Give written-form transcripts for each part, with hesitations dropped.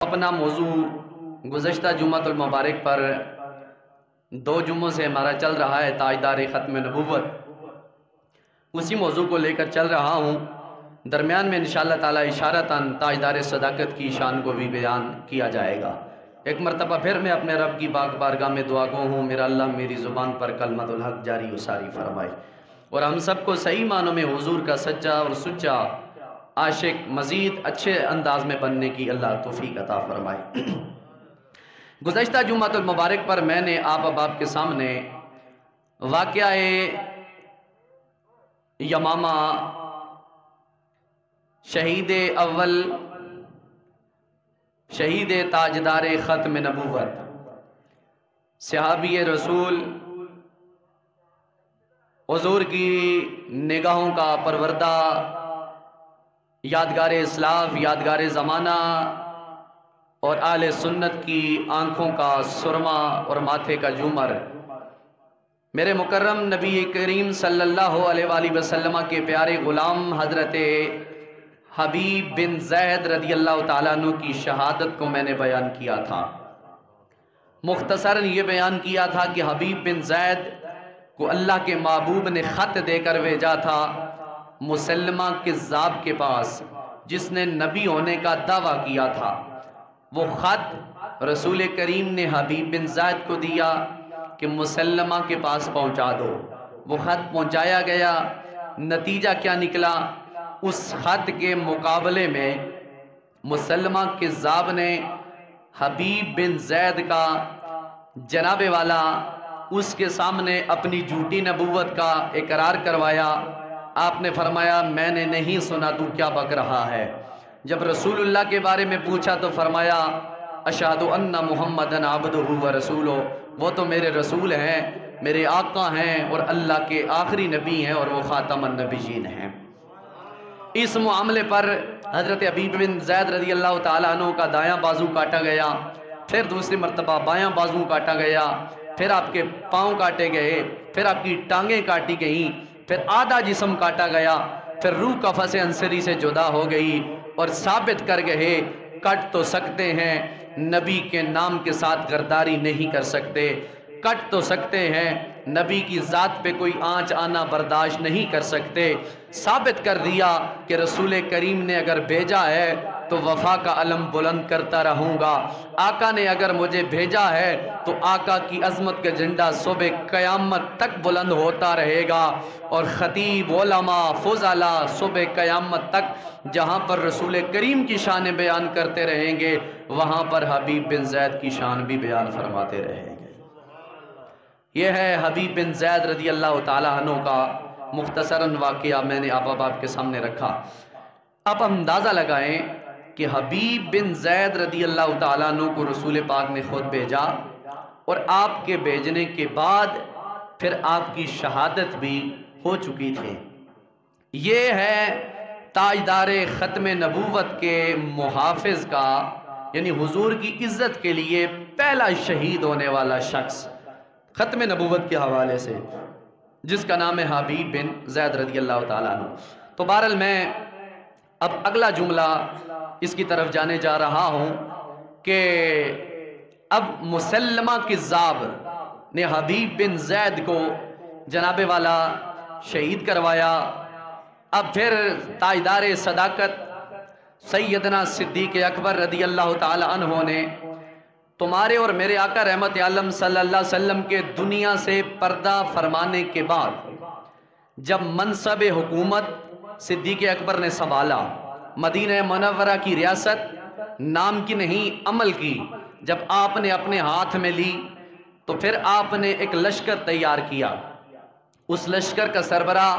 اپنا موضوع گزشتہ جمعۃ المبارک پر 2 جمعوں سے ہمارا چل رہا ہے تاجدار ختم نبوت، اسی موضوع کو لے کر چل رہا ہوں۔ درمیان میں انشاءاللہ تعالی اشارتاً تاجدار صداقت کی شان کو بھی بیان کیا جائے گا۔ ایک مرتبہ پھر میں اپنے رب کی پاک بارگاہ میں دعا گو ہوں، میرا اللہ میری زبان پر کلمۃ الحق جاری و ساری فرمائے، اور ہم سب کو صحیح معنوں میں حضور کا سچا اور سچا عاشق مزید اچھے انداز میں بننے کی اللہ توفیق عطا فرمائے۔ گزشتہ جمعۃ المبارک پر میں نے آپ احباب کے سامنے واقعہ یمامہ شہید اول شہید تاجدار ختم نبوت صحابی رسول حضور کی نگاہوں کا پروردہ، یادگار اسلاف، یادگار زمانہ اور اہل سنت کی آنکھوں کا سرما اور ماتھے کا جھومر، میرے مکرم نبی کریم صلی اللہ علیہ وآلہ وسلم کے پیارے غلام حضرت حبیب بن زید رضی اللہ تعالیٰ عنہ کی شہادت کو میں نے بیان کیا تھا۔ مختصراً یہ بیان کیا تھا کہ حبیب بن زید کو اللہ کے محبوب نے خط دے کر بھیجا تھا مسلمہ کذاب کے پاس، جس نے نبی ہونے کا دعویٰ کیا تھا۔ وہ خط رسول کریم نے حبیب بن زید کو دیا کہ مسلمہ کے پاس پہنچا دو۔ وہ خط پہنچایا گیا، نتیجہ کیا نکلا؟ اس خط کے مقابلے میں مسلمہ کذاب نے حبیب بن زید کا جناب والا اس کے سامنے اپنی جھوٹی نبوت کا اقرار کروایا۔ آپ نے فرمایا میں نے نہیں سنا، تو کیا بک رہا ہے؟ جب رسول اللہ کے بارے میں پوچھا تو فرمایا اشہد ان محمدً عبدہ و رسولہ، وہ تو میرے رسول ہیں، میرے آقا ہیں اور اللہ کے آخری نبی ہیں اور وہ خاتم النبیین ہیں۔ اس معاملے پر حضرت حبیب بن زید رضی اللہ تعالیٰ عنہ کا دایاں بازو کاٹا گیا، پھر دوسری مرتبہ بایاں بازو کاٹا گیا، پھر آپ کے پاؤں کاٹے گئے، پھر آپ کی ٹانگیں کاٹی گئیں، پھر آدھا جسم کاٹا گیا، پھر روح کفس انصری سے جدا ہو گئی، اور ثابت کر گئے کٹ تو سکتے ہیں، نبی کے نام کے ساتھ غداری نہیں کر سکتے، کٹ تو سکتے ہیں، نبی کی ذات پہ کوئی آنچ آنا برداشت نہیں کر سکتے۔ ثابت کر دیا کہ رسول کریم نے اگر بھیجا ہے تو وفا کا علم بلند کرتا رہوں گا، آقا نے اگر مجھے بھیجا ہے تو آقا کی عظمت کا جھنڈا صبح قیامت تک بلند ہوتا رہے گا، اور خطیب، علماء، فضلاء صبح قیامت تک جہاں پر رسول کریم کی شان بیان کرتے رہیں گے، وہاں پر حبیب بن زید کی شان بھی بیان فرماتے رہیں گے۔ یہ ہے حبیب بن زید رضی اللہ تعالیٰ عنہ کا مختصراً واقعہ میں نے آپ احباب کے سامنے رکھا۔ اب اندازہ لگائیں کہ حبیب بن زید رضی اللہ تعالیٰ عنہ کو رسول پاک نے خود بھیجا، اور آپ کے بھیجنے کے بعد پھر آپ کی شہادت بھی ہو چکی تھی۔ یہ ہے تاجدار ختم نبوت کے محافظ کا، یعنی حضور کی عزت کے لیے پہلا شہید ہونے والا شخص ختم نبوت کے حوالے سے، جس کا نام ہے حبیب بن زید رضی اللہ تعالیٰ عنہ۔ تو بہرحال میں اب اگلا جملہ اس کی طرف جانے جا رہا ہوں کہ اب مسلمہ کذاب نے حبیب بن زید کو جناب والا شہید کروایا۔ اب پھر تاجدار صداقت سیدنا صدیق اکبر رضی اللہ تعالی عنہ نے تمہارے اور میرے آقا رحمت عالم صلی اللہ علیہ وسلم کے دنیا سے پردہ فرمانے کے بعد جب منصب حکومت صدیق اکبر نے سنبھالا، مدینہ منورہ کی ریاست نام کی نہیں عمل کی جب آپ نے اپنے ہاتھ میں لی، تو پھر آپ نے ایک لشکر تیار کیا۔ اس لشکر کا سربراہ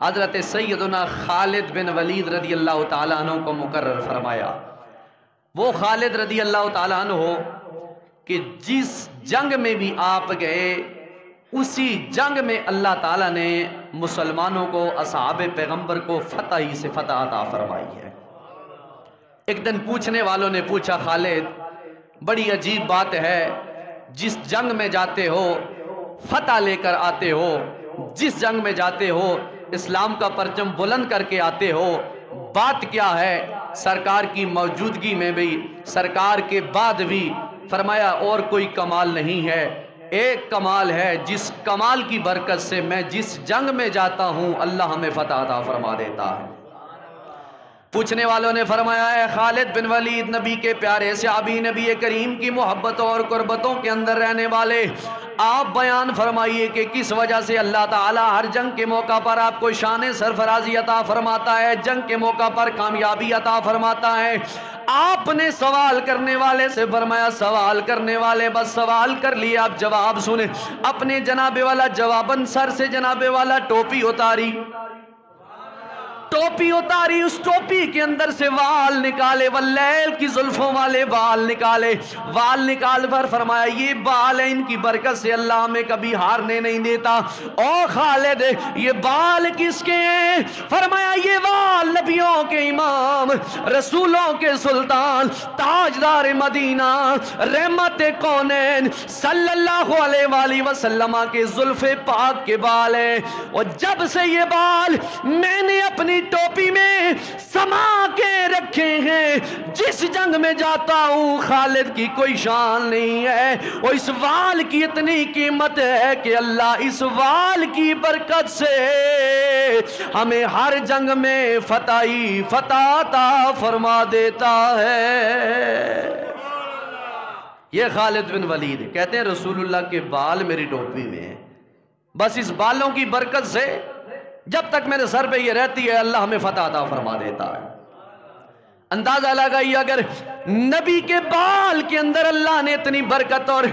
حضرت سیدنا خالد بن ولید رضی اللہ تعالیٰ عنہ کو مقرر فرمایا۔ وہ خالد رضی اللہ تعالیٰ عنہ کہ جس جنگ میں بھی آپ گئے، اسی جنگ میں اللہ تعالیٰ نے مسلمانوں کو، اصحاب پیغمبر کو فتح ہی سے فتح عطا فرمائی ہے۔ ایک دن پوچھنے والوں نے پوچھا خالد بڑی عجیب بات ہے، جس جنگ میں جاتے ہو فتح لے کر آتے ہو، جس جنگ میں جاتے ہو اسلام کا پرچم بلند کر کے آتے ہو، بات کیا ہے سرکار کی موجودگی میں بھی، سرکار کے بعد بھی؟ فرمایا اور کوئی کمال نہیں ہے، ایک کمال ہے جس کمال کی برکت سے میں جس جنگ میں جاتا ہوں اللہ ہمیں فتح عطا فرما دیتا ہے۔ پوچھنے والوں نے فرمایا اے خالد بن ولید، نبی کے پیارے صحابی، نبی کریم کی محبتوں اور قربتوں کے اندر رہنے والے، آپ بیان فرمائیے کہ کس وجہ سے اللہ تعالیٰ ہر جنگ کے موقع پر آپ کو شان سرفرازی عطا فرماتا ہے، جنگ کے موقع پر کامیابی عطا فرماتا ہے؟ آپ نے سوال کرنے والے سے فرمایا سوال کرنے والے بس سوال کر لیے، آپ جواب سنیں۔ اپنے جناب والا جواباً سر سے جناب والا ٹوپی اتاری، ٹوپی اتاری، اس ٹوپی کے اندر سے وال نکالے، واللیل کی زلفوں والے وال نکالے، وال نکال پر فرمایا یہ بال ہیں، ان کی برکت سے اللہ ہمیں کبھی ہارنے نہیں دیتا۔ او خالد یہ بال کس کے ہیں؟ فرمایا یہ وال نبیوں کے امام، رسولوں کے سلطان، تاجدار مدینہ، رحمت کونین صلی اللہ علیہ وآلہ وسلم کے زلف پاک کے بال ہیں۔ اور جب سے یہ بال میں نے اپنی ٹوپی میں سما کے رکھے ہیں، جس جنگ میں جاتا ہوں خالد کی کوئی شان نہیں ہے، اور اس وال کی اتنی قیمت ہے کہ اللہ اس وال کی برکت سے ہمیں ہر جنگ میں فتح عطا فرما دیتا ہے۔ یہ خالد بن ولید کہتے ہیں رسول اللہ کے بال میری ٹوپی میں ہیں، بس اس بالوں کی برکت سے جب تک میرے سر پہ یہ رہتی ہے اللہ ہمیں فتح عطا فرما دیتا ہے۔ اندازہ لگائیے اگر نبی کے بال کے اندر اللہ نے اتنی برکت اور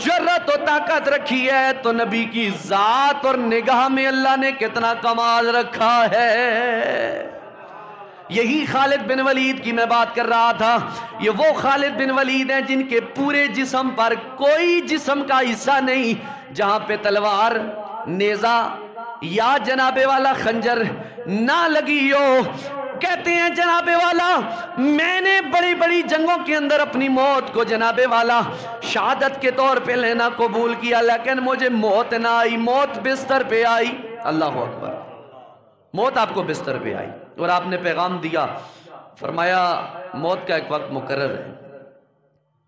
جرت و طاقت رکھی ہے تو نبی کی ذات اور نگاہ میں اللہ نے کتنا کمال رکھا ہے۔ یہی خالد بن ولید کی میں بات کر رہا تھا، یہ وہ خالد بن ولید ہیں جن کے پورے جسم پر کوئی جسم کا حصہ نہیں جہاں پہ تلوار، نیزہ یا جناب والا خنجر نہ لگی ہو۔ کہتے ہیں جناب والا میں نے بڑی بڑی جنگوں کے اندر اپنی موت کو جناب والا شہادت کے طور پہ لینا قبول کیا، لیکن مجھے موت نہ آئی، موت بستر پہ آئی۔ اللہ اکبر، موت آپ کو بستر پہ آئی اور آپ نے پیغام دیا، فرمایا موت کا ایک وقت مقرر ہے،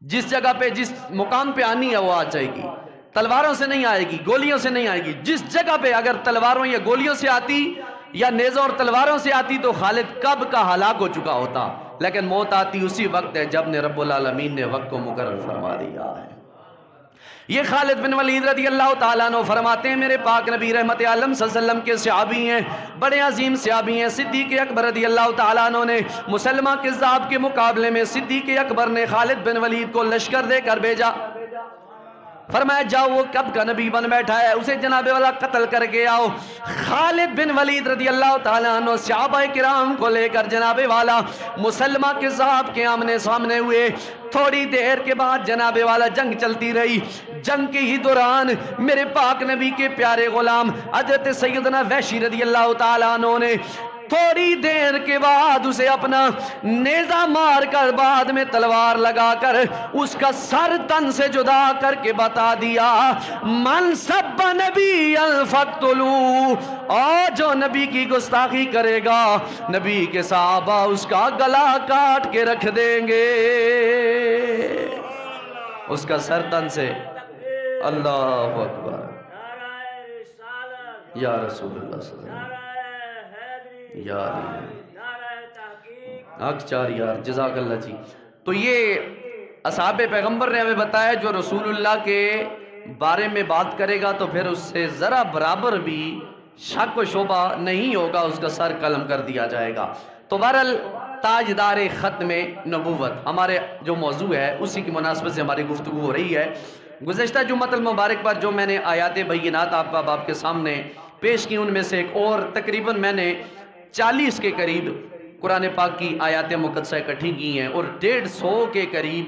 جس جگہ پہ جس مقام پہ آنی ہے وہ آ جائے گی، تلواروں سے نہیں آئے گی، گولیوں سے نہیں آئے گی۔ جس جگہ پہ اگر تلواروں یا گولیوں سے آتی یا نیزوں اور تلواروں سے آتی تو خالد کب کا ہلاک ہو چکا ہوتا، لیکن موت آتی اسی وقت ہے جب نے رب العالمین نے وقت کو مقرر فرما دیا ہے۔ یہ خالد بن ولید رضی اللہ تعالیٰ عنہ فرماتے ہیں میرے پاک نبی رحمت عالم صلی اللہ علیہ وسلم کے صحابی ہیں، بڑے عظیم صحابی ہیں۔ صدیق اکبر رضی اللہ تعالیٰ عنہ نے مسلمہ کذاب کے مقابلے میں صدیق اکبر نے خالد بن ولید کو لشکر دے کر بھیجا، فرمایا جاؤ وہ کب کا نبی بن بیٹھا ہے اسے جناب والا قتل کر کے آؤ۔ خالد بن ولید رضی اللہ تعالیٰ عنہ صحابہ کرام کو لے کر جناب والا مسلمہ کے صاحب کے آمنے سامنے ہوئے۔ تھوڑی دیر کے بعد جناب والا جنگ چلتی رہی، جنگ کے ہی دوران میرے پاک نبی کے پیارے غلام حضرت سیدنا وحشی رضی اللہ تعالیٰ عنہ نے تھوڑی دیر کے بعد اسے اپنا نیزہ مار کر بعد میں تلوار لگا کر اس کا سر تن سے جدا کر کے بتا دیا من سب نبی فقتلو، اور جو نبی کی گستاخی کرے گا نبی کے صحابہ اس کا گلا کاٹ کے رکھ دیں گے، اس کا سر تن سے۔ اللہ اکبر، یا رسول اللہ صلی اللہ علیہ وسلم، چار یار جزاک اللہ جی۔ تو یہ اصحاب پیغمبر نے ہمیں بتایا جو رسول اللہ کے بارے میں بات کرے گا تو پھر اس سے ذرا برابر بھی شک و شبہ نہیں ہوگا، اس کا سر قلم کر دیا جائے گا۔ تو بہرحال تاجدار ختم نبوت ہمارے جو موضوع ہے اسی کی مناسبت سے ہماری گفتگو ہو رہی ہے۔ گزشتہ جمعۃ المبارک پر جو میں نے آیات بینات آپ کے سامنے پیش کی ان میں سے ایک اور تقریباً میں نے 40 کے قریب قرآن پاک کی آیات مقدسہ اکٹھی کی ہیں اور 150 کے قریب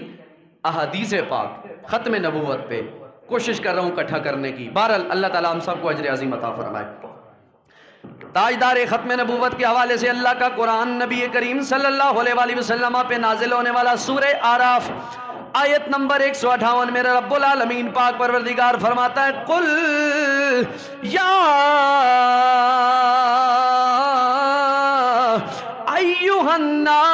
احادیث پاک ختم نبوت پہ کوشش کر رہا ہوں اکٹھا کرنے کی۔ بہرحال اللہ تعالیٰ ہم سب کو اجر عظیم عطا فرمائے۔ تاجدار ختم نبوت کے حوالے سے اللہ کا قرآن نبی کریم صلی اللہ علیہ وآلہ وسلم پہ نازل ہونے والا سورہ اعراف آیت نمبر 158 میرا رب العالمین پاک پروردگار فرماتا ہے قل یا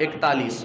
41।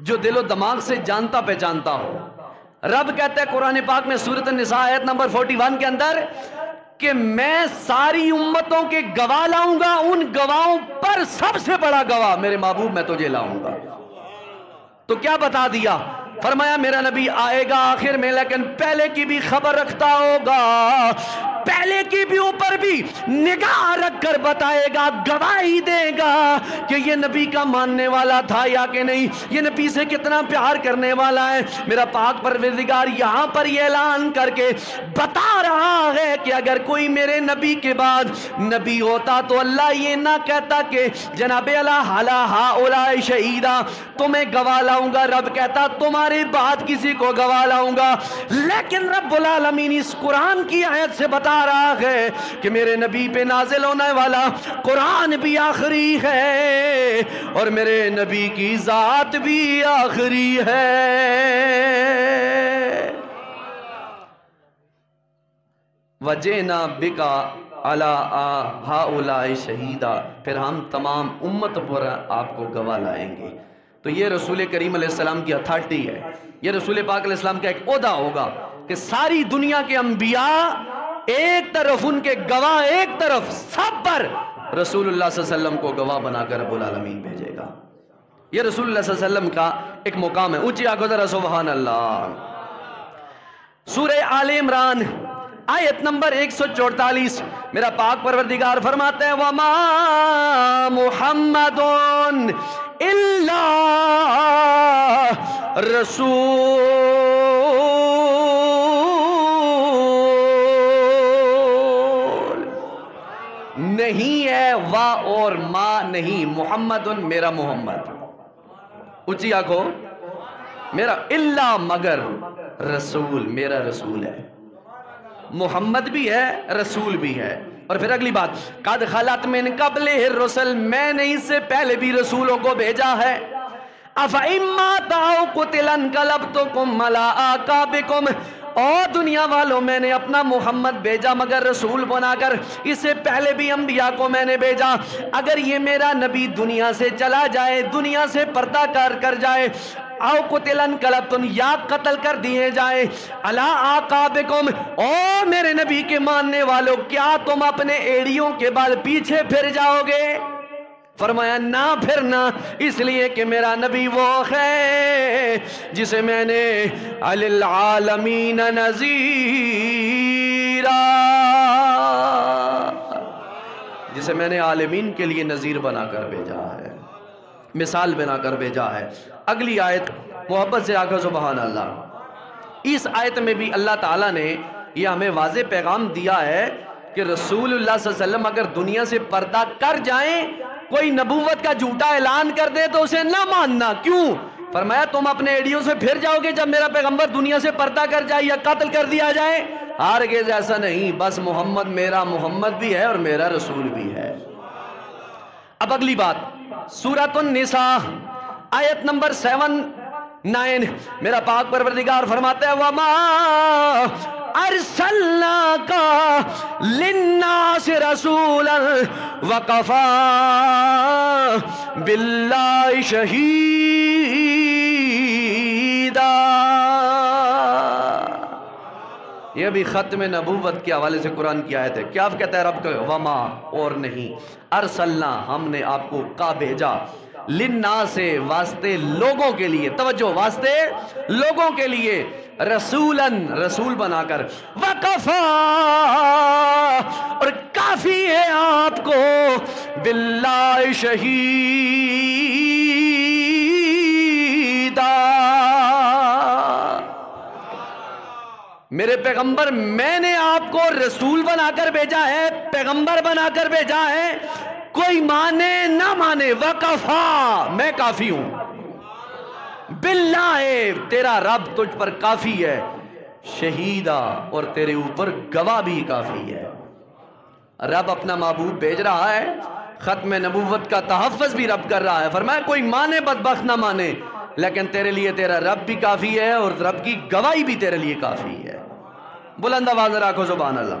جو دل و دماغ سے جانتا پہچانتا ہو. رب کہتا ہے قرآن پاک میں سورۃ النساء آیت نمبر 41 کے اندر کہ میں ساری امتوں کے گواہ لاؤں گا، ان گواہوں پر سب سے بڑا گواہ میرے محبوب میں تجھے لاؤں گا. تو کیا بتا دیا؟ فرمایا میرا نبی آئے گا آخر میں، لیکن پہلے کی بھی خبر رکھتا ہوگا، پہلے کی بھی اوپر بھی نگاہ رکھ کر بتائے گا، گواہی دے گا کہ یہ نبی کا ماننے والا تھا یا کہ نہیں، یہ نبی سے کتنا پیار کرنے والا ہے. میرا پاک پروردگار یہاں پر یہ اعلان کر کے بتا رہا ہے کہ اگر کوئی میرے نبی کے بعد نبی ہوتا تو اللہ یہ نہ کہتا کہ جناب اللہ علی ہؤلاء شہیدا، تمہیں گواہ لاؤں گا. رب کہتا تمہارے بعد کسی کو گواہ لاؤں گا. لیکن رب العالمین اس قرآن کی آیت سے بتا رہا ہے کہ میرے نبی پہ نازل ہونے والا قرآن بھی آخری ہے اور میرے نبی کی ذات بھی آخری ہے. وَجِئْنَا بِكَ عَلَىٰ ہؤلاء شہیدا، پھر ہم تمام امت پر آپ کو گواہ لائیں گے. تو یہ رسول کریم علیہ السلام کی اتھارٹی ہے، یہ رسول پاک علیہ السلام کا ایک عہدہ ہوگا کہ ساری دنیا کے انبیاء ایک طرف، ان کے گواہ ایک طرف، سب پر رسول اللہ صلی اللہ علیہ وسلم کو گواہ بنا کر رب العالمین بھیجے گا. یہ رسول اللہ صلی اللہ علیہ وسلم کا ایک مقام ہے. اونچی آنکھوں ذرا سبحان اللہ. سورہ آل عمران آیت نمبر 144 میرا پاک پروردگار فرماتے ہیں وَمَا مُحَمَّدٌ إِلَّا رَسُولٌ، نہیں ہے وا اور ما نہیں، محمد میرا محمد، اونچی آنکھو، میرا الا مگر رسول، میرا رسول ہے. محمد بھی ہے، رسول بھی ہے. اور پھر اگلی بات، قد خلت من قبلہ الرسل، میں نے اس سے پہلے بھی رسولوں کو بھیجا ہے. افئن مات او قتل انقلبتم علی اعقابکم، اور دنیا والوں میں نے اپنا محمد بھیجا مگر رسول بنا کر، اس سے پہلے بھی انبیاء کو میں نے بھیجا. اگر یہ میرا نبی دنیا سے چلا جائے، دنیا سے پردہ کر جائے، او قتل انقلبتم، یا قتل کر دیے جائے، علی اعقابکم، او میرے نبی کے ماننے والوں، کیا تم اپنے ایڑیوں کے بال پیچھے پھر جاؤ گے؟ فرمایا نہ پھرنا، اس لیے کہ میرا نبی وہ ہے جسے میں نے علی العالمین نذیرا، جسے میں نے عالمین کے لیے نذیر بنا کر بھیجا ہے، مثال بنا کر بھیجا ہے. اگلی آیت محبت سے آگے سبحان اللہ. اس آیت میں بھی اللہ تعالیٰ نے یہ ہمیں واضح پیغام دیا ہے کہ رسول اللہ صلی اللہ علیہ وسلم اگر دنیا سے پردہ کر جائیں، کوئی نبوت کا جھوٹا اعلان کر دے تو اسے نہ ماننا. کیوں؟ فرمایا تم اپنے ایڑیوں سے پھر جاؤ گے جب میرا پیغمبر دنیا سے پردہ کر جائے یا قتل کر دیا جائے. ہرگز ایسا نہیں، بس محمد میرا محمد بھی ہے اور میرا رسول بھی ہے. اب اگلی بات، سورۃ النساء آیت نمبر 7-9 میرا پاک پروردگار فرماتا ہے وَمَا أَرْسَلْنَاكَ لِلنَّاسِ رَسُولًا وَكَفَى بِاللَّهِ شَهِيدًا. یہ بھی ختم نبوت کے حوالے سے قرآن کی آیت ہے. کیا کہتا ہے رب کا؟ وما، اور نہیں، ارسلنا، ہم نے آپ کو کا بھیجا، للناس، واسطے لوگوں کے لیے، توجہ، واسطے لوگوں کے لیے، رسولاً، رسول بنا کر، وکفا، اور کافی ہے آپ کو، باللہ شہیدہ، میرے پیغمبر میں نے آپ کو رسول بنا کر بھیجا ہے، پیغمبر بنا کر بھیجا ہے. کوئی مانے نہ مانے، وکفا، میں کافی ہوں، باللہ، تیرا رب تجھ پر کافی ہے، شہیدہ، اور تیرے اوپر گواہ بھی کافی ہے. رب اپنا محبوب بھیج رہا ہے، ختم نبوت کا تحفظ بھی رب کر رہا ہے. فرمایا کوئی مانے بدبخت نہ مانے، لیکن تیرے لیے تیرا رب بھی کافی ہے اور رب کی گواہی بھی تیرے لیے کافی ہے. بلند آواز رکھو سبحان اللہ.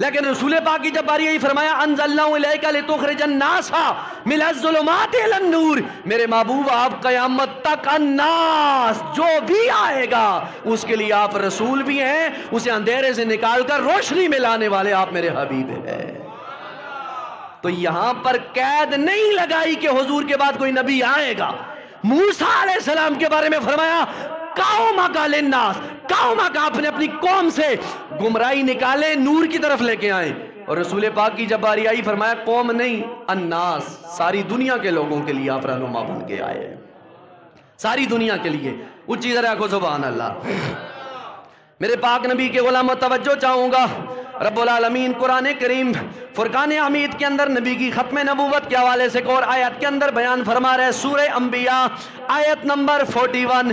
لیکن رسول پاک کی جب باری آئی فرمایا انزلناہ الیک لتخرج الناس من الظلمات الی النور، میرے محبوب آپ قیامت تک الناس جو بھی آئے گا اس کے لیے آپ رسول بھی ہیں، اسے اندھیرے سے نکال کر روشنی میں لانے والے آپ میرے حبیب ہیں۔ تو یہاں پر قید نہیں لگائی کہ حضور کے بعد کوئی نبی آئے گا۔ موسیٰ علیہ السلام کے بارے میں فرمایا قومک للناس، قومک، آپ نے اپنی قوم سے گمراہی نکالے نور کی طرف لے کے آئے، اور رسول پاک کی جب باری آئی فرمایا قوم نہیں الناس، ساری دنیا کے لوگوں کے لیے آپ رہنما بن کے آئے ہیں، ساری دنیا کے لیے۔ اونچی ذرا کو سبحان اللہ۔ میرے پاک نبی کے غلام توجہ چاہوں گا، رب العالمین قرآن کریم فرقان حمید کے اندر نبی کی ختم نبوت کے حوالے سے ایک اور آیت کے اندر بیان فرما رہے، سورہ انبیاء آیت نمبر 41۔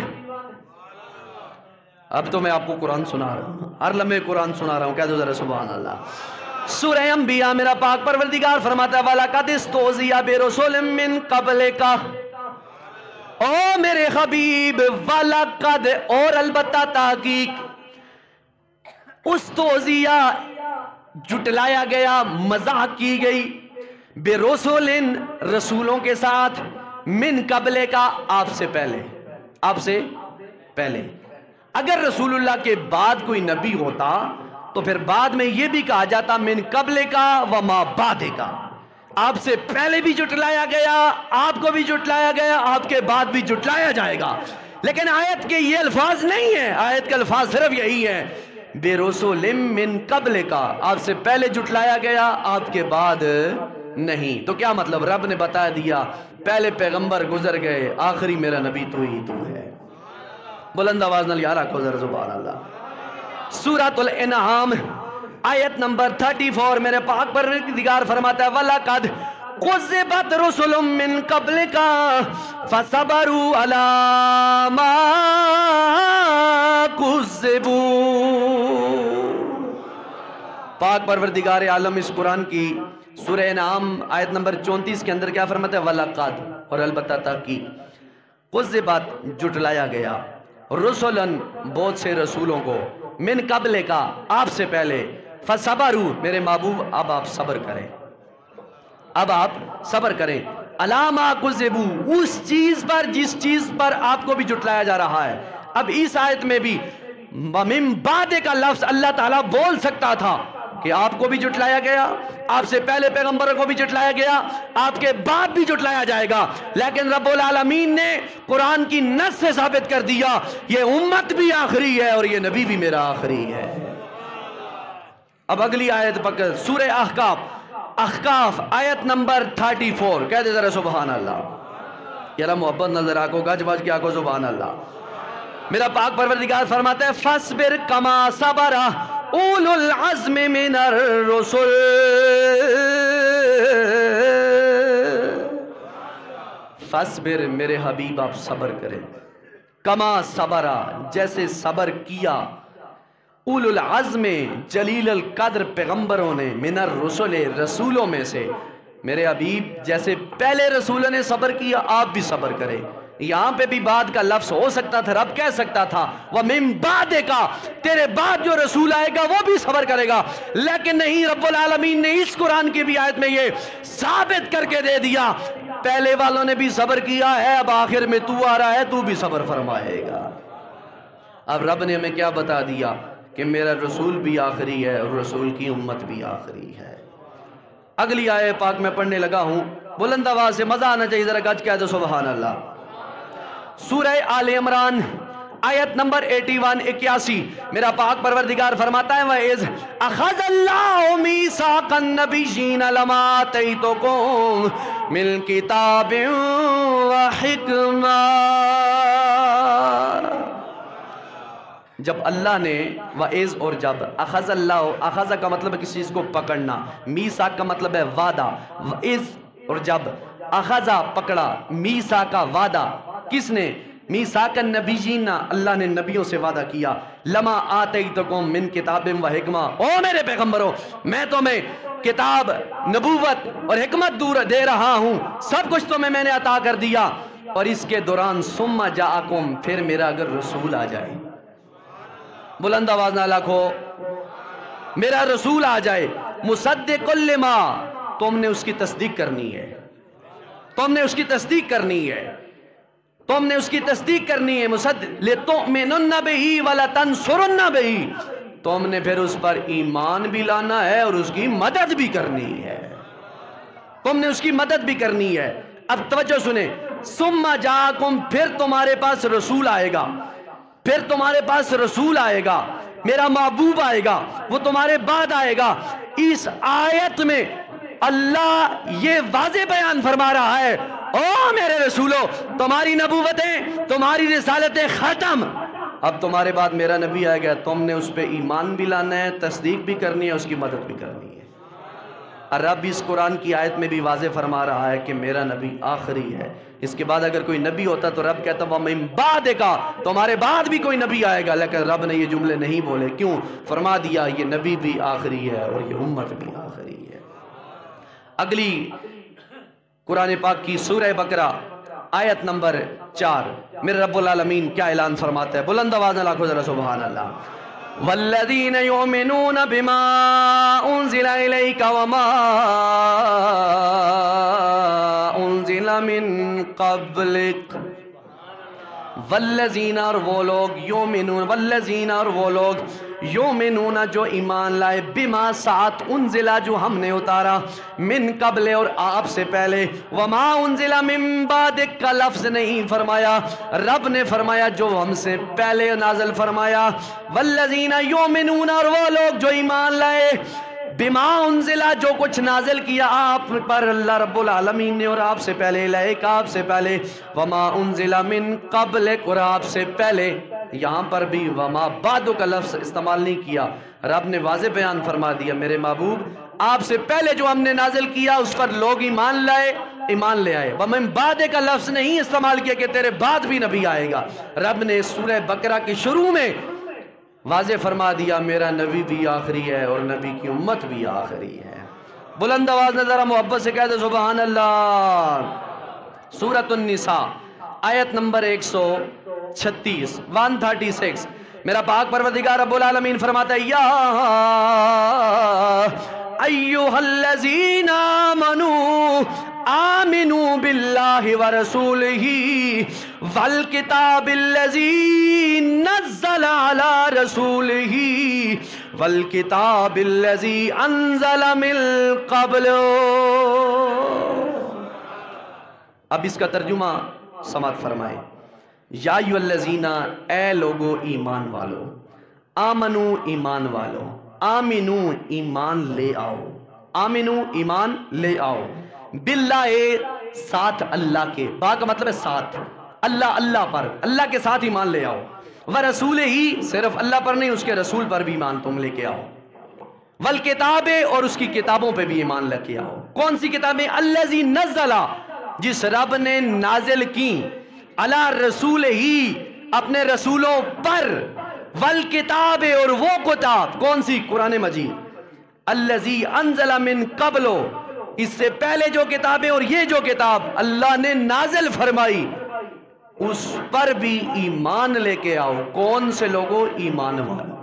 اب تو میں آپ کو قرآن سنا رہا ہوں، ہر لمحے قرآن سنا رہا ہوں، کہہ دو ذرا سبحان اللہ۔ سورہ انبیاء میرا پاک پروردگار فرماتا ہے وَلَقَدِ اسْتُهْزِئَ بِرُسُلٍ مِّن قَبْلِكَ، او میرے حبیب، وَلَقَدْ، اور البتہ تحقیق، استوزیہ جٹلایا گیا، مذاق کی گئی، بِرُسُلٍ رسولوں کے ساتھ، من قبل کا آپ سے پہلے، آپ سے پہلے۔ اگر رسول اللہ کے بعد کوئی نبی ہوتا تو پھر بعد میں یہ بھی کہا جاتا من قبل کا وما بعد کا، آپ سے پہلے بھی جٹلایا گیا، آپ کو بھی جٹلایا گیا، آپ کے بعد بھی جٹلایا جائے گا۔ لیکن آیت کے یہ الفاظ نہیں ہیں، آیت کے الفاظ صرف یہی ہیں بے رسول من قبل کا، آپ سے پہلے جٹلایا گیا، آپ کے بعد نہیں۔ تو کیا مطلب؟ رب نے بتا دیا پہلے پیغمبر گزر گئے، آخری میرا نبی تو ہی تو ہے۔ بلند آواز نال یارا کو ذرا سبحان اللہ۔ سورۃ الانعام آیت نمبر 34 میرے پاک پروردگار فرماتا ہے وَلَقَدْ كُذِّبَتْ رُسُلٌ مِّن قَبْلِكَ فَصَبَرُوا عَلَىٰ مَا كُذِّبُوا۔ پاک پروردگار عالم اس قرآن کی سورہ انعام آیت نمبر 34 کے اندر کیا فرماتا ہے وَلَقَدْ، اور البتہ تحقیق، كُذِّبَتْ جٹلایا گیا، رسولن بہت سے رسولوں کو، من قبل کا آپ سے پہلے، فصبروا میرے محبوب اب آپ صبر کریں، اب آپ صبر کریں، علی ما کذبوا اس چیز پر جس چیز پر آپ کو بھی جٹلایا جا رہا ہے۔ اب اس آیت میں بھی من بعد کا لفظ اللہ تعالیٰ بول سکتا تھا کہ آپ کو بھی جٹلایا گیا، آپ سے پہلے پیغمبروں کو بھی جٹلایا گیا، آپ کے بعد بھی جٹلایا جائے گا، لیکن رب العالمین نے قرآن کی نص سے ثابت کر دیا یہ امت بھی آخری ہے اور یہ نبی بھی میرا آخری ہے۔ اب اگلی آیت پکڑ، سورہ احقاف آیت نمبر 34، کہہ دے ذرا سبحان اللہ۔ یارا محبت نظر آکو، گج بج کے آکو سبحان اللہ۔ میرا پاک پروردگار فرماتا ہے فَاصْبِرْ كَمَا صَبَرَ اولو العزم من الرسل، فَاصْبِرْ میرے حبیب آپ صبر کریں، کما صبر جیسے صبر کیا اولو العزم جلیل القدر پیغمبروں نے، من الرسل رسولوں میں سے، میرے حبیب جیسے پہلے رسولوں نے صبر کیا آپ بھی صبر کریں۔ یہاں پہ بھی بعد کا لفظ ہو سکتا تھا، رب کہہ سکتا تھا وَمِن بَعْدِكَ تیرے بعد جو رسول آئے گا وہ بھی صبر کرے گا، لیکن نہیں، رب العالمین نے اس قرآن کی بھی آیت میں یہ ثابت کر کے دے دیا پہلے والوں نے بھی صبر کیا ہے، اب آخر میں تو آ رہا ہے تو بھی صبر فرمائے گا۔ اب رب نے ہمیں کیا بتا دیا کہ میرا رسول بھی آخری ہے اور رسول کی امت بھی آخری ہے۔ اگلی آیت پاک میں پڑھنے لگا ہوں، بلند آواز سے مزہ آنا چاہیے، ذرا گج کہہ دو سبحان اللہ۔ سورہ آل عمران آیت نمبر 81 میرا پاک پروردگار فرماتا ہے وَإِذْ أَخَذَ اللَّهُ مِيثَاقَ النَّبِيِّينَ لَمَا آتَيْتُكُم مِّن كِتَابٍ وَحِكْمَةٍ، جب اللہ نے وَإِذْ اور جب أَخَذَ اللَّهُ، أَخَذَ کا مطلب ہے کسی چیز کو پکڑنا، میثاق کا مطلب ہے وعدہ، وَإِذْ اور جب، أَخَذَ پکڑا، میثاق کا وعدہ کس نے؟ میثاق النبیین، اللہ نے نبیوں سے وعدہ کیا، لما آتیتکم من کتاب و حکمہ، او میرے پیغمبروں میں تمہیں کتاب، نبوت اور حکمت دور دے رہا ہوں، سب کچھ تمہیں میں نے عطا کر دیا، اور اس کے دوران ثم جاءکم پھر میرا اگر رسول آ جائے، بلند آواز نہ لاکھو، میرا رسول آ جائے مصدق لما، تم نے اس کی تصدیق کرنی ہے، تم نے اس کی تصدیق کرنی ہے، تم نے اس کی تصدیق کرنی ہے۔ مصدق لتؤمنن بہ ولتنصرن بہ، تم نے پھر اس پر ایمان بھی لانا ہے اور اس کی مدد بھی کرنی ہے، تم نے اس کی مدد بھی کرنی ہے۔ اب توجہ سنیں، ثم جاءکم، پھر تمہارے پاس رسول آئے گا، پھر تمہارے پاس رسول آئے گا، میرا محبوب آئے گا، وہ تمہارے بعد آئے گا۔ اس آیت میں اللہ یہ واضح بیان فرما رہا ہے، او میرے رسولو، تمہاری نبوتیں، تمہاری رسالتیں ختم، اب تمہارے بعد میرا نبی آئے گا، تم نے اس پہ ایمان بھی لانا ہے، تصدیق بھی کرنی ہے، اس کی مدد بھی کرنی ہے۔ اور رب اس قرآن کی آیت میں بھی واضح فرما رہا ہے کہ میرا نبی آخری ہے، اس کے بعد اگر کوئی نبی ہوتا تو رب کہتا وَمِن بَعْدِكَ، تمہارے بعد بھی کوئی نبی آئے گا، لیکن رب نے یہ جملے نہیں بولے، کیوں؟ فرما دیا یہ نبی بھی آخری ہے اور یہ امت بھی آخری ہے۔ اگلی قرآن پاک کی سورہ بقرہ آیت نمبر 4، میرے رب العالمین کیا اعلان فرماتا ہے؟ بلند آواز نہ ذرا سبحان اللہ۔ والذین یؤمنون بما انزل الیک وما انزل من قبلک، والذین، اور وہ لوگ، یؤمنون، والذین، اور وہ لوگ، یؤمنون، جو ایمان لائے، بما، ساتھ، انزلہ، جو ہم نے اتارا، من قبل، اور آپ سے پہلے، وما انزل من بعدک کا لفظ نہیں فرمایا، رب نے فرمایا جو ہم سے پہلے نازل فرمایا۔ والذین یؤمنون، اور وہ لوگ جو ایمان لائے، بما انزلہ، جو کچھ نازل کیا آپ پر اللہ رب العالمین نے اور آپ سے پہلے، الیک، آپ سے پہلے، وما انزل من قبلک، اور آپ سے پہلے، یہاں پر بھی وما بعد کا لفظ استعمال نہیں کیا، رب نے واضح بیان فرما دیا میرے محبوب آپ سے پہلے جو ہم نے نازل کیا اس پر لوگ ایمان لائے، ایمان لے آئے۔ وَمِن بَعْدِ کا لفظ نہیں استعمال کیا کہ تیرے بعد بھی نبی آئے گا، رب نے سورہ بقرہ کے شروع میں واضح فرما دیا میرا نبی بھی آخری ہے اور نبی کی امت بھی آخری ہے۔ بلند آواز میں ذرا محبت سے کہہ دے سبحان اللہ۔ سورۃ النساء آیت نمبر 136 136، میرا پاک پروردگار رب العالمین فرماتا ہے یا ایھا الذین آمنوا آمنوا باللہ ورسولہ والکتاب الذی نزل علی رسولہ والکتاب الذی انزل من قبل۔ اب اس کا ترجمہ سماعت فرمائیں۔ یا ایھا الذین، اے لوگو ایمان والو، آمنو ایمان والو، آمنو ایمان لے آؤ، آمنو ایمان لے آؤ، باللہ ساتھ اللہ کے، با کا مطلب ہے ساتھ، اللہ پر، اللہ کے ساتھ ایمان لے آؤ، ورسولہ ہی، صرف اللہ پر نہیں اس کے رسول پر بھی ایمان تم لے کے آؤ، والکتاب، اور اس کی کتابوں پہ بھی ایمان لے کے آؤ۔ کون سی کتابیں؟ الذی نزل، جس رب نے نازل کی، علی رسول ہی، اپنے رسولوں پر، والکتاب، اور وہ کتاب کون سی؟ قرآن مجید، الذی انزل من قبل، اس سے پہلے جو کتابیں اور یہ جو کتاب اللہ نے نازل فرمائی اس پر بھی ایمان لے کے آؤ۔ کون سے لوگوں؟ ایمان والو۔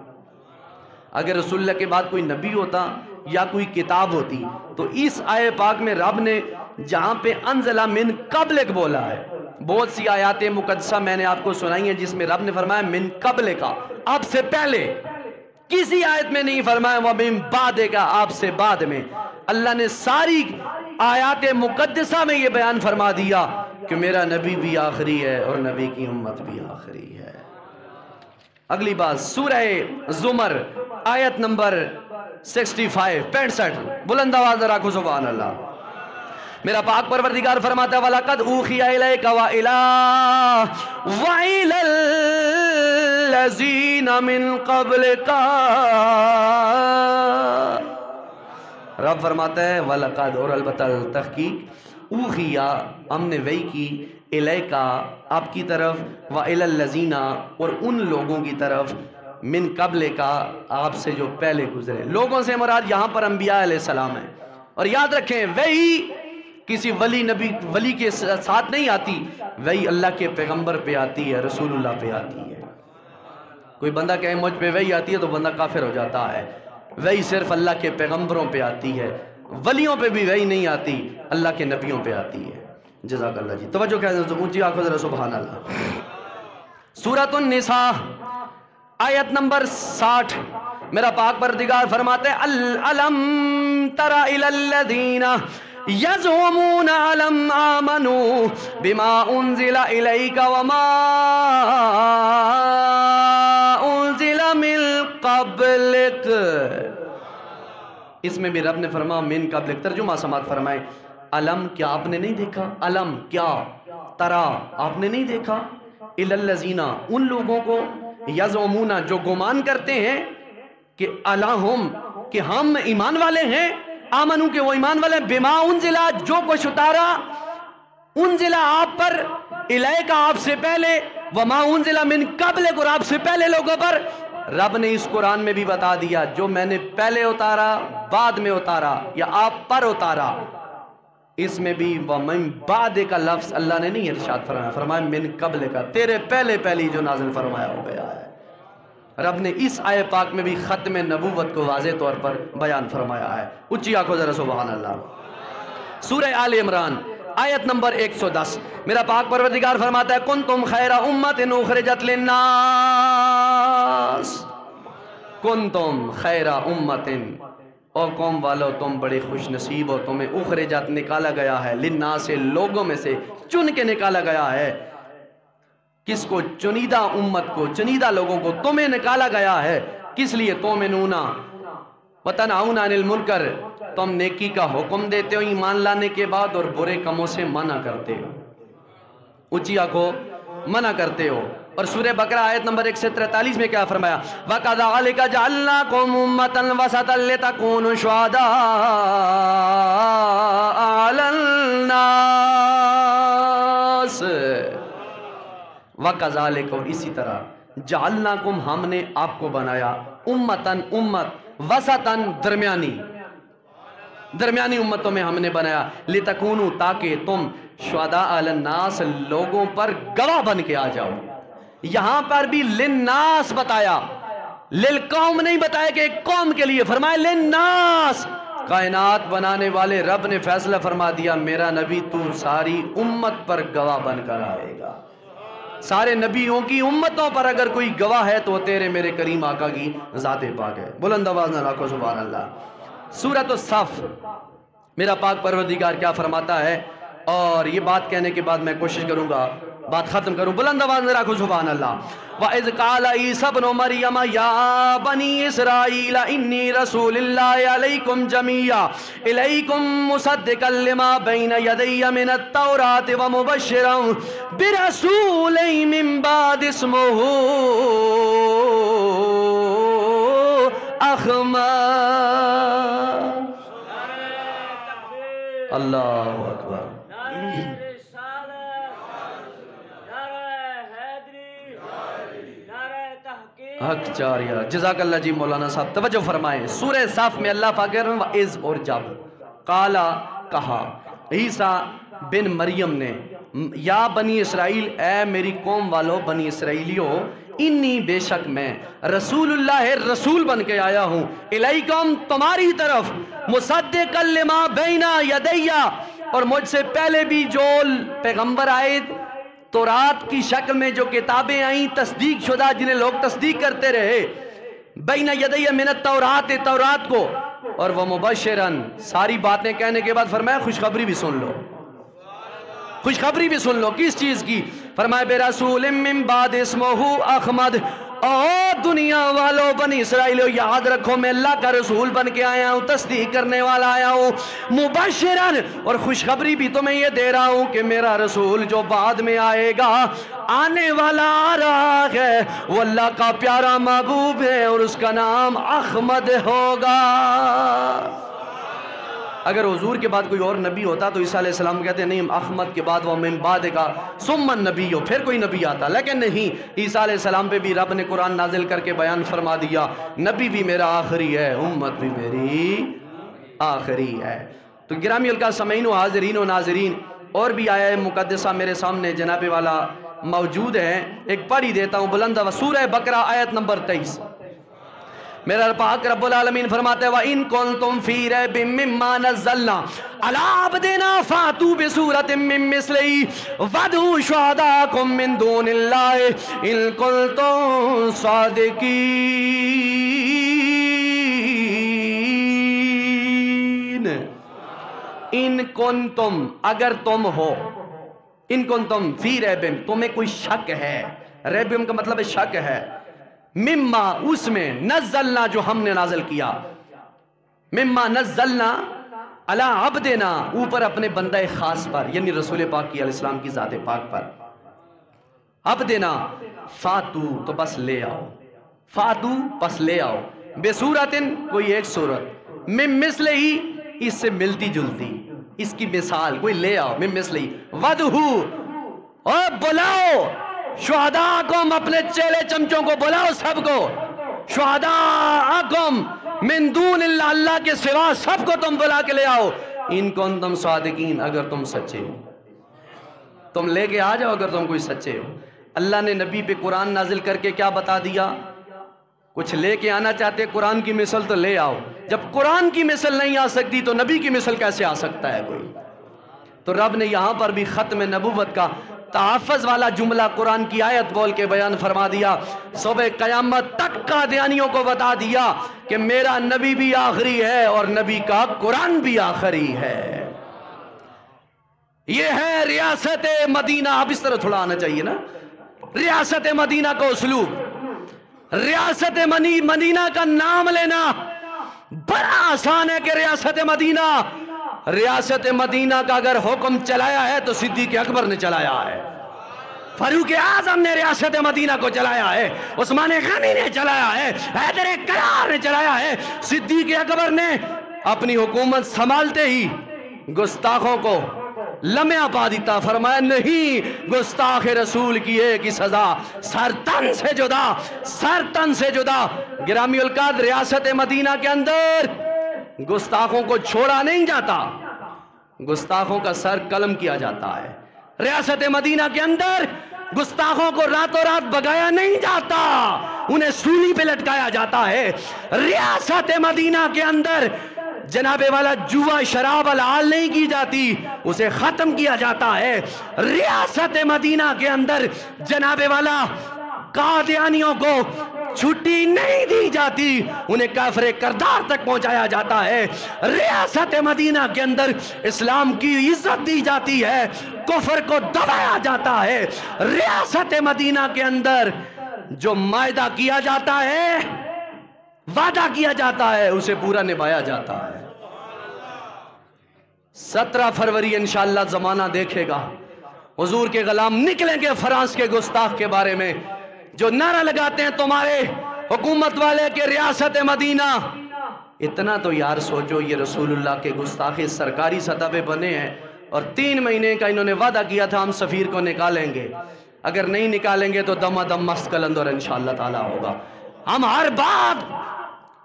اگر رسول اللہ کے بعد کوئی نبی ہوتا یا کوئی کتاب ہوتی تو اس آیے پاک میں رب نے جہاں پہ انزل من قبلک بولا ہے، بہت سی آیات مقدسہ میں نے آپ کو سنائی ہیں جس میں رب نے فرمایا من قبل کا، آپ سے پہلے، کسی آیت میں نہیں فرمایا وَمِن بَعْدِ کا، آپ سے بعد میں۔ اللہ نے ساری آیات مقدسہ میں یہ بیان فرما دیا کہ میرا نبی بھی آخری ہے اور نبی کی امت بھی آخری ہے۔ اگلی بات سورہ زمر آیت نمبر 65 بلند آواز رکھو سبحان اللہ۔ میرا پاک پروردگار فرماتا ہے وَلَقَدْ أُوحِيَ إِلَيْكَ وَإِلَى الَّذِينَ مِن قَبْلِكَ، رب فرماتا ہے وَلَقَدْ، اور البتہ تحقیق، اوحیا، ہم نے وحی کی، الیکا، آپ کی طرف، وَإِلَى الَّذِينَ، اور ان لوگوں کی طرف، من قبل کا، آپ سے جو پہلے گزرے۔ لوگوں سے مراد یہاں پر انبیاء علیہ السلام ہیں، اور یاد رکھیں وحی کسی ولی نبی ولی کے ساتھ نہیں آتی، وحی اللہ کے پیغمبر پہ آتی ہے، رسول اللہ پہ آتی ہے۔ کوئی بندہ کہے مجھ پہ وحی آتی ہے تو بندہ کافر ہو جاتا ہے۔ وہی صرف اللہ کے پیغمبروں پہ آتی ہے، ولیوں پہ بھی وہی نہیں آتی، اللہ کے نبیوں پہ آتی ہے۔ جزاک اللہ جی، توجہ کہہ دیں، اونچی آنکھوں ذرا سبحان اللہ۔ سورۃ النساء آیت نمبر 60، میرا پاک پروردگار فرماتے ہیں الم تر الی الذین یزعمون علم آمنوا بما انزل الیک وما انزل من قبلک۔ اس میں بھی رب نے فرمایا من قبلک، ترجمہ سماعت فرمائے، علم کیا آپ نے نہیں دیکھا، علم کیا ترا آپ نے نہیں دیکھا، الی الذین ان لوگوں کو، یزعمون جو گمان کرتے ہیں کہ الہم کہ ہم ایمان والے ہیں، آمنو کہ وہ ایمان والے ہیں، بما انزلا جو کچھ اتارا، انزلا آپ پر، الیکا آپ سے پہلے، وما انزلا من قبلک اور آپ سے پہلے لوگوں پر۔ رب نے اس قرآن میں بھی بتا دیا جو میں نے پہلے اتارا، بعد میں اتارا یا آپ پر اتارا، اس میں بھی وَمِن بَعْدِ کا لفظ اللہ نے نہیں ارشاد فرمایا، فرمایا من قبل کا، تیرے پہلے پہلی جو نازل فرمایا ہو گیا ہے۔ رب نے اس آیے پاک میں بھی ختم نبوت کو واضح طور پر بیان فرمایا ہے۔ اونچی آنکھوں ذرا سبحان اللہ۔ سورہ آل عمران آیت نمبر 110، میرا پاک پروردگار فرماتا ہے کنتم خیر امت اخرجت للناس، کنتم خیر امت، اور قوم والو تم بڑے خوش نصیب ہو، تمہیں اخرجت نکالا گیا ہے، للناس لوگوں میں سے چن کے نکالا گیا ہے۔ کس کو؟ چنیدہ امت کو، چنیدہ لوگوں کو تمہیں نکالا گیا ہے۔ کس لیے؟ تؤمنون وتنہون عن المنکر، تم نیکی کا حکم دیتے ہو ایمان لانے کے بعد اور برے کاموں سے منع کرتے ہو، اونچیا کو منع کرتے ہو۔ اور سورہ بقرہ آیت نمبر 1 سے 43 میں کیا فرمایا؟ وَكَذَلِكَ جَعَلْنَاكُمْ أُمَّةً وَسَطًا لِتَكُونُوا شُهَدَاءَ عَلَى النَّاسِ، وَكَذَلِكَ اور اسی طرح، جَعَلْنَاكُمْ ہم نے آپ کو بنایا، امتاً امت، وسطاً درمیانی امتوں میں ہم نے بنایا، لِتَكُونُوا تاکہ تم شُهَدَاءَ عَلَى النَّاسِ لوگوں پر گواہ بن کے آ جاؤ۔ یہاں پر بھی للناس بتایا، للقوم نہیں بتایا کہ ایک قوم کے لیے، فرمایا للناس، کائنات بنانے والے رب نے فیصلہ فرما دیا میرا نبی تو ساری امت پر گواہ بن کر آئے گا۔ سارے نبیوں کی امتوں پر اگر کوئی گواہ ہے تو تیرے میرے کریم آقا کی ذات پاک ہے۔ بلند آواز نہ رکھو سبحان اللہ۔ سورۃ الصف میرا پاک پروردگار کیا فرماتا ہے، اور یہ بات کہنے کے بعد میں کوشش کروں گا بات ختم کروں، بلند آواز میں رکھو سبحان اللہ۔ وَإِذْ قَالَ عِيسَى ابْنُ مَرْيَمَ يَا بَنِي إِسْرَائِيلَ إِنِّي رَسُولُ اللَّهِ عَلَيْكُمْ جَمِيعًا إِلَيْكُمْ مُصَدِّقًا لِمَا بَيْنَ يَدَيَّ مِنَ التَّوْرَاةِ وَمُبَشِّرًا بِرَسُولٍ مِّن بَعْدِي اسْمُهُ أَحْمَدُ۔ اللہ اکبر۔ حق چاریہ، جزاک اللہ جی مولانا صاحب، توجہ فرمائیں۔ سورہ صف میں اللہ پاک کہہ رہے ہیں وَإِذْ اور جب، قالا کہا، عیسیٰ بن مریم نے، یا بنی اسرائیل اے میری قوم والو بنی اسرائیلیو، انی بے شک میں رسول اللہ رسول بن کے آیا ہوں، الیکم تمہاری طرف، مصدقا لما بین یدیہ اور مجھ سے پہلے بھی جو پیغمبر آئے تورات کی شکل میں جو کتابیں آئیں تصدیق شدہ جنہیں لوگ تصدیق کرتے رہے، بین یدیہ من التورات تورات کو، اور وہ مبشرن ساری باتیں کہنے کے بعد فرمایا خوشخبری بھی سن لو، خوشخبری بھی سن لو، کس چیز کی؟ فرمایا برسول من بعد اسمہ احمد، اور دنیا والوں بنی اسرائیلیوں یاد رکھو میں اللہ کا رسول بن کے آیا ہوں، تصدیق کرنے والا آیا ہوں، مبشرن اور خوشخبری بھی تمہیں یہ دے رہا ہوں کہ میرا رسول جو بعد میں آئے گا، آنے والا آ رہا ہے، وہ اللہ کا پیارا محبوب ہے اور اس کا نام احمد ہوگا۔ اگر حضور کے بعد کوئی اور نبی ہوتا تو عیسیٰ علیہ السلام کہتے ہیں نہیں، احمد کے بعد وہ من بعد کا ثم النبی ہو، پھر کوئی نبی آتا، لیکن نہیں، عیسیٰ علیہ السلام پہ بھی رب نے قرآن نازل کر کے بیان فرما دیا نبی بھی میرا آخری ہے، امت بھی میری آخری ہے۔ تو گرامی القاء سامعین و حاضرین و ناظرین، اور بھی آیا مقدسہ میرے سامنے جناب والا موجود ہے، ایک پڑھی دیتا ہوں بلند، سورہ بقرہ آیت نمبر 23۔ میرا پاک رب العالمین فرماتے ہیں وَإِن كُنتُمْ فِي رَيْبٍ مِّمَّا نَزَّلْنَا عَلَىٰ عَبْدِنَا فَأْتُوا بِسُورَةٍ مِّن مِّثْلِهِ وَادْعُوا شُهَدَاءَكُم مِّن دُونِ اللَّهِ إِن كُنتُمْ صَادِقِينَ۔ ان کنتم، اگر تم ہو، ان کنتم فی ریبن، تمہیں کوئی شک ہے، ریبن کا مطلب شک ہے، مما اس میں، نزلنا جو ہم نے نازل کیا، مما نزلنا علی عبدنا اوپر اپنے بندہ خاص پر، یعنی رسول پاک کی علیہ السلام کی ذات پاک پر، عبدنا فاتو تو بس لے آؤ، فاتو بس لے آؤ، بصورتن کوئی ایک صورت، من مثلہی اس سے ملتی جلتی، اس کی مثال کوئی لے آؤ، من مثلہی، ودہو اور بلاؤ شہداءکم اپنے چیلے چمچوں کو بلاؤ، سب کو شہداءکم من دون اللہ، اللہ کے سوا سب کو تم بلا کے لے آؤ، ان کنتم صادقین اگر تم سچے ہو، تم لے کے آ جاؤ اگر تم کوئی سچے ہو۔ اللہ نے نبی پہ قرآن نازل کر کے کیا بتا دیا؟ کچھ لے کے آنا چاہتے قرآن کی مثل تو لے آؤ، جب قرآن کی مثل نہیں آ سکتی تو نبی کی مثل کیسے آ سکتا ہے کوئی؟ تو رب نے یہاں پر بھی ختم نبوت کا تحفظ والا جملہ قرآن کی آیت بول کے بیان فرما دیا، صبح قیامت تک قادیانیوں کو بتا دیا کہ میرا نبی بھی آخری ہے اور نبی کا قرآن بھی آخری ہے۔ یہ ہے ریاست مدینہ، اب اس طرح تھوڑا آنا چاہیے نا، ریاست مدینہ کا اسلوب، ریاست مدینہ کا نام لینا بڑا آسان ہے کہ ریاست مدینہ، ریاست مدینہ کا اگر حکم چلایا ہے تو صدیق اکبر نے چلایا ہے، فاروق اعظم نے ریاست مدینہ کو چلایا ہے، عثمان غنی نے چلایا ہے، حیدر کرار نے چلایا ہے، صدیق اکبر نے اپنی حکومت سنبھالتے ہی گستاخوں کو لمحہ پا دیتا، فرمایا نہیں، گستاخ رسول کی ایک ہی سزا، سر تن سے جدا، سر تن سے جدا۔ گرامی القدر ریاست مدینہ کے اندر گستاخوں کو چھوڑا نہیں جاتا، گستاخوں کا سر قلم کیا جاتا ہے۔ ریاست مدینہ کے اندر گستاخوں کو راتوں رات بگایا نہیں جاتا، انہیں سولی پہ لٹکایا جاتا ہے۔ ریاست مدینہ کے اندر جناب والا جوا شراب حلال نہیں کی جاتی، اسے ختم کیا جاتا ہے۔ ریاست مدینہ کے اندر جناب والا قادیانیوں کو چھٹی نہیں دی جاتی، انہیں کافر کردار تک پہنچایا جاتا ہے۔ ریاست مدینہ کے اندر اسلام کی عزت دی جاتی ہے، کفر کو دبایا جاتا ہے۔ ریاست مدینہ کے اندر جو معاہدہ کیا جاتا ہے، وعدہ کیا جاتا ہے، اسے پورا نبھایا جاتا ہے۔ 17 فروری انشاءاللہ زمانہ دیکھے گا، حضور کے غلام نکلیں گے فرانس کے گستاخ کے بارے میں، جو نعرہ لگاتے ہیں تمہارے حکومت والے کہ ریاست مدینہ، اتنا تو یار سوچو، یہ رسول اللہ کے گستاخی سرکاری سطح پہ بنے ہیں، اور 3 مہینے کا انہوں نے وعدہ کیا تھا ہم سفیر کو نکالیں گے، اگر نہیں نکالیں گے تو دم دم مست قلندر انشاءاللہ تعالی ہوگا۔ ہم ہر بات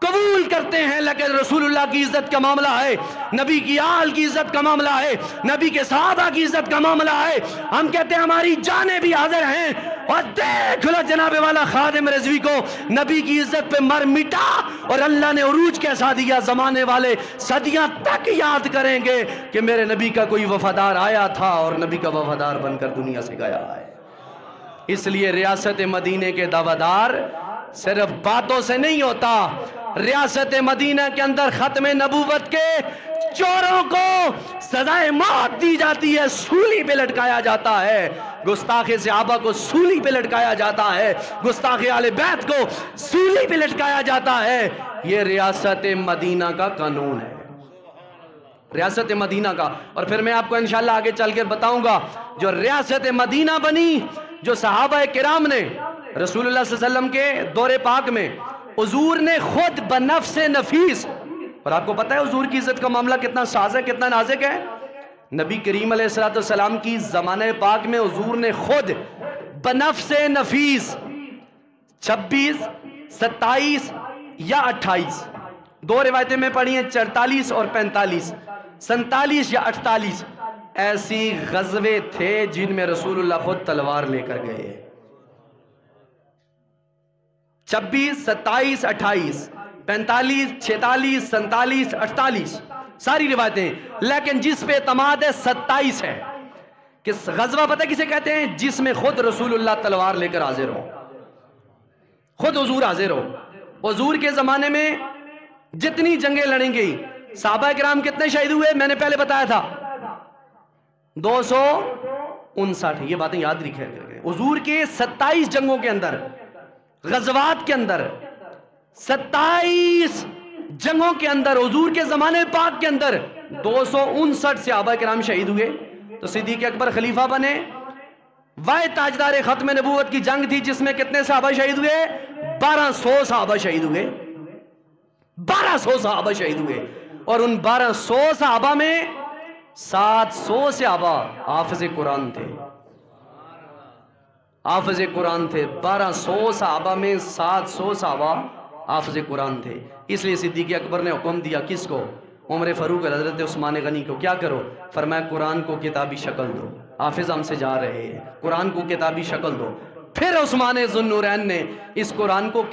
قبول کرتے ہیں، لیکن رسول اللہ کی عزت کا معاملہ ہے، نبی کی آل کی عزت کا معاملہ ہے، نبی کے صحابہ کی عزت کا معاملہ ہے، ہم کہتے ہیں ہماری جانیں بھی حاضر ہیں۔ اور دیکھ لو جناب والا خادم رضوی کو نبی کی عزت پہ مر مٹا، اور اللہ نے عروج کیسا دیا، زمانے والے صدیاں تک یاد کریں گے کہ میرے نبی کا کوئی وفادار آیا تھا اور نبی کا وفادار بن کر دنیا سے گیا ہے۔ اس لیے ریاست مدینہ کے دعویدار صرف باتوں سے نہیں ہوتا، ریاست مدینہ کے اندر ختم نبوت کے چوروں کو سزائے موت دی جاتی ہے، سولی پہ لٹکایا جاتا ہے، گستاخ صحابہ کو سولی پہ لٹکایا جاتا ہے، گستاخ اہل بیت کو سولی پہ لٹکایا جاتا ہے۔ یہ ریاست مدینہ کا قانون ہے، ریاست مدینہ کا۔ اور پھر میں آپ کو انشاءاللہ آگے چل کر بتاؤں گا، جو ریاست مدینہ بنی، جو صحابہ کرام نے رسول اللہ صلی اللہ علیہ وسلم کے دور پاک میں حضور نے خود بنفس نفیس، اور آپ کو پتہ ہے حضور کی عزت کا معاملہ کتنا ساز ہے، کتنا نازک ہے، نبی کریم علیہ السلام کی زمانہ پاک میں حضور نے خود بنفس نفیس 26، 27 یا 28، 2 روایتیں میں پڑھی ہیں، 44 اور 45، 47 یا 48 ایسی غزوے تھے جن میں رسول اللہ خود تلوار لے کر گئے۔ 26، 27، 28 45, 46, 47, 48 ساری روایتیں، لیکن جس پہ اعتماد ہے 27 ہے کہ غزوہ پتہ کسے کہتے ہیں؟ جس میں خود رسول اللہ تلوار لے کر حاضر ہو، خود حضور حاضر ہو۔ حضور کے زمانے میں جتنی جنگیں لڑیں گئی، صحابہ کرام کتنے شہید ہوئے؟ میں نے پہلے بتایا تھا 259۔ یہ باتیں یاد رکھیں۔ حضور کے 27 جنگوں کے اندر، غزوات کے اندر، 27 جنگوں کے اندر، حضور کے زمانے پاک کے اندر 259 صحابہ کرام شہید ہوئے۔ تو صدیق اکبر خلیفہ بنے، واحد تاجدار ختم نبوت کی جنگ تھی جس میں کتنے صحابہ شہید ہوئے؟ 1200 صحابہ شہید ہوئے، 1200 صحابہ شہید ہوئے۔ اور ان 1200 صحابہ میں 700 صحابہ حافظ قرآن تھے، حافظ قرآن تھے۔ 1200 صحابہ میں 700 صحابہ حافظ قرآن تھے۔ اس لیے صدیق اکبر نے حکم دیا کس کو؟ عمر فاروق اور حضرت عثمان غنی کو، کیا کرو؟ فرمایا قرآن کو کتابی شکل دو، حافظ ہم سے جا رہے ہیں، قرآن کو کتابی شکل دو۔ پھر عثمان ذو النورین نے اس قرآن کو